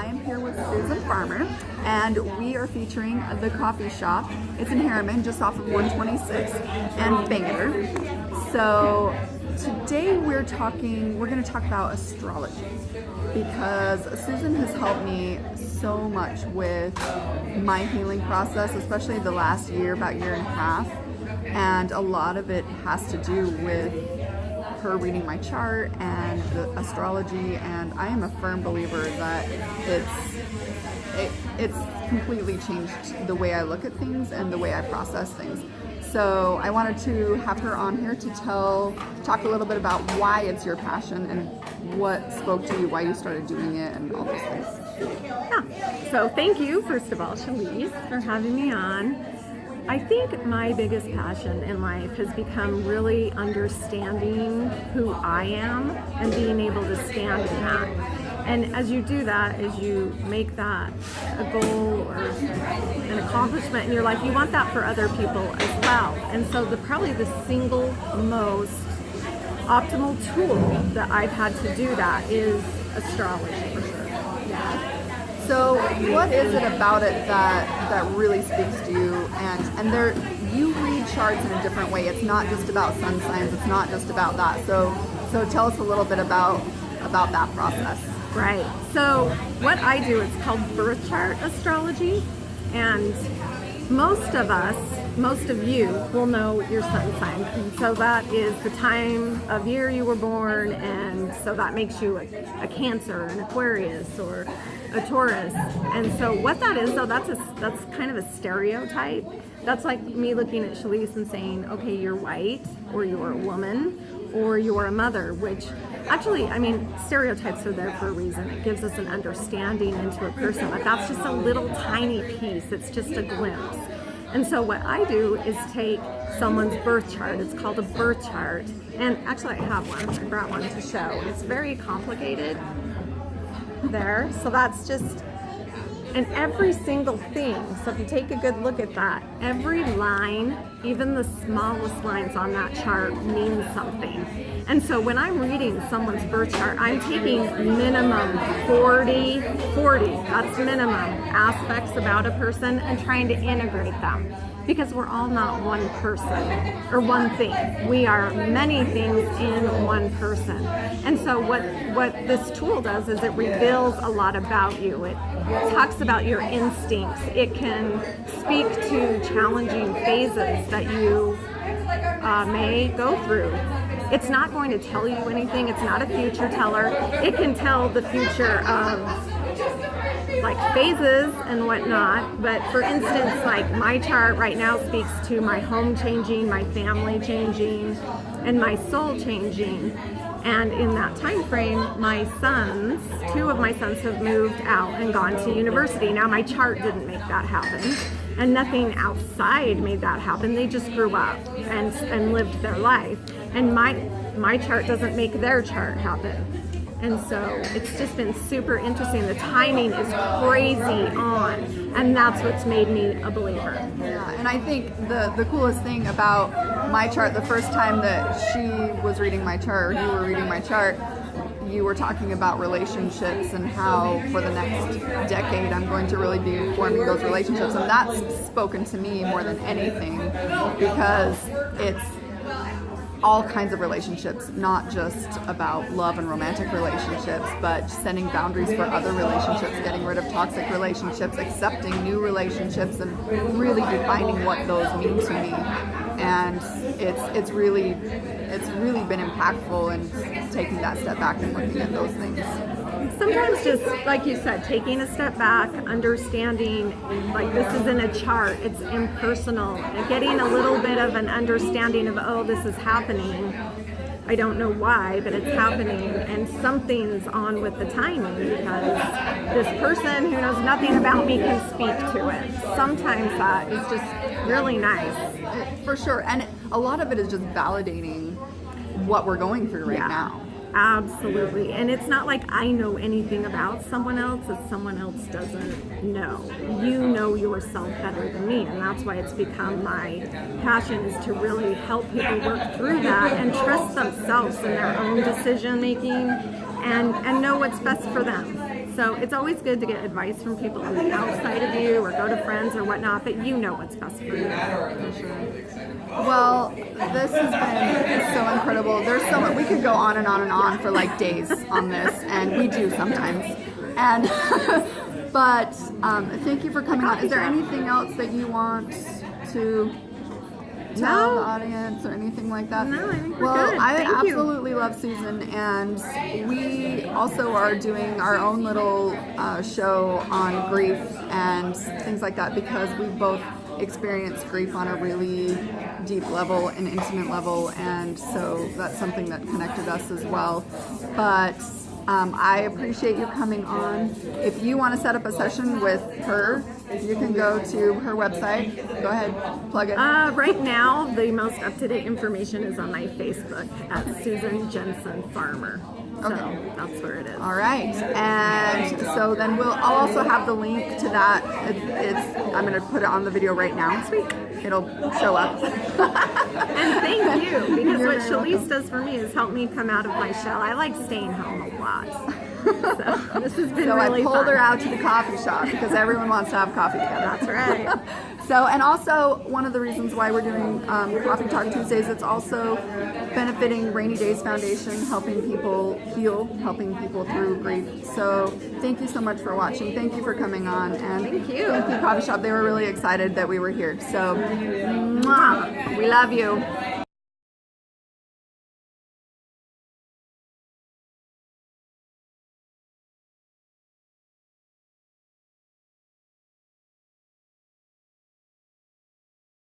I am here with Susan Farmer, and we are featuring the coffee shop. It's in Harriman, just off of 126 and Bangor. So today we're going to talk about astrology, because Susan has helped me so much with my healing process, especially the last year, about year and a half. And a lot of it has to do with her reading my chart and the astrology, and I am a firm believer that it's completely changed the way I look at things and the way I process things. So I wanted to have her on here to talk a little bit about why it's your passion and what spoke to you, why you started doing it, and all those things. Yeah. So thank you, first of all, Shalise, for having me on. I think my biggest passion in life has become really understanding who I am and being able to stand in that. And as you do that, as you make that a goal or an accomplishment in your life, you want that for other people as well. And so probably the single most optimal tool that I've had to do that is astrology. For sure. Yeah. So what is it about it that really speaks to you? And there, you read charts in a different way. It's not just about sun signs. It's not just about that. So tell us a little bit about that process. Right. So what I do, it's called birth chart astrology, and most of you will know your sun sign. And so that is the time of year you were born, and so that makes you a Cancer, an Aquarius, or a Taurus. And so what that is, though, that's kind of a stereotype. That's like me looking at Shalise and saying, okay, you're white, or you're a woman, or you're a mother, which actually, I mean, stereotypes are there for a reason. It gives us an understanding into a person, but that's just a little tiny piece. It's just a glimpse. And so what I do is take someone's birth chart. It's called a birth chart. And actually, I have one. I brought one to show. It's very complicated there. So that's just, and every single thing. So if you take a good look at that, every line, even the smallest lines on that chart, means something. And so when I'm reading someone's birth chart, I'm taking minimum 40, that's minimum, aspects about a person and trying to integrate them. Because we're all not one person or one thing. We are many things in one person. And so what this tool does is it reveals a lot about you. It talks about your instincts. It can speak to challenging phases that you may go through. It's not going to tell you anything. It's not a future teller. It can tell the future of like phases and whatnot, but for instance, like my chart right now speaks to my home changing, my family changing, and my soul changing. And in that time frame, my sons, 2 of my sons have moved out and gone to university. Now my chart didn't make that happen, and nothing outside made that happen. They just grew up and lived their life. And my chart doesn't make their chart happen. And so it's just been super interesting. The timing is crazy on, and that's what's made me a believer. Yeah, and I think the coolest thing about my chart, the first time that she was reading my chart, or you were reading my chart, you were talking about relationships and how for the next decade I'm going to really be forming those relationships. And that's spoken to me more than anything, because it's all kinds of relationships, not just about love and romantic relationships, but setting boundaries for other relationships, getting rid of toxic relationships, accepting new relationships, and really defining what those mean to me. And it's really been impactful in taking that step back and looking at those things. Sometimes just, like you said, taking a step back, understanding, like this is in a chart, it's impersonal, and getting a little bit of an understanding of, oh, this is happening. I don't know why, but it's happening, and something's on with the timing, because this person who knows nothing about me can speak to it. Sometimes that is just really nice. For sure, and a lot of it is just validating what we're going through right now. Absolutely. And it's not like I know anything about someone else that someone else doesn't know. You know yourself better than me, and that's why it's become my passion, is to really help people work through that and trust themselves in their own decision making and know what's best for them. So it's always good to get advice from people on the outside of you, or go to friends or whatnot, but you know what's best for you. For sure. Well, this has been so incredible. There's so much, we could go on and on and on for like days on this, and we do sometimes. And but thank you for coming on. Is there anything else that you want to tell the audience or anything like that? No, I think we're well, good. I Thank you. absolutely love Susan, and we also are doing our own little show on grief and things like that, because we both experienced grief on a really deep level, an intimate level, and so that's something that connected us as well. But I appreciate you coming on. If you want to set up a session with her, you can go to her website. Go ahead, plug it. Right now, the most up-to-date information is on my Facebook at Susan Jensen Farmer. So that's where it is. All right, and so then I'll also have the link to that. I'm going to put it on the video right now. Sweet. It'll show up. And thank you, because You're what very Shalise does for me is help me come out of my shell. I like staying home a lot. So this has been So really I pulled fun. her out to the coffee shop because everyone wants to have coffee together. That's right. So, and also one of the reasons why we're doing Coffee Talk Tuesdays, it's also benefiting Rainy Days Foundation, helping people heal, helping people through grief. So thank you so much for watching. Thank you for coming on. And Thank you. Thank you, Coffee Shop. They were really excited that we were here. So, mwah, we love you.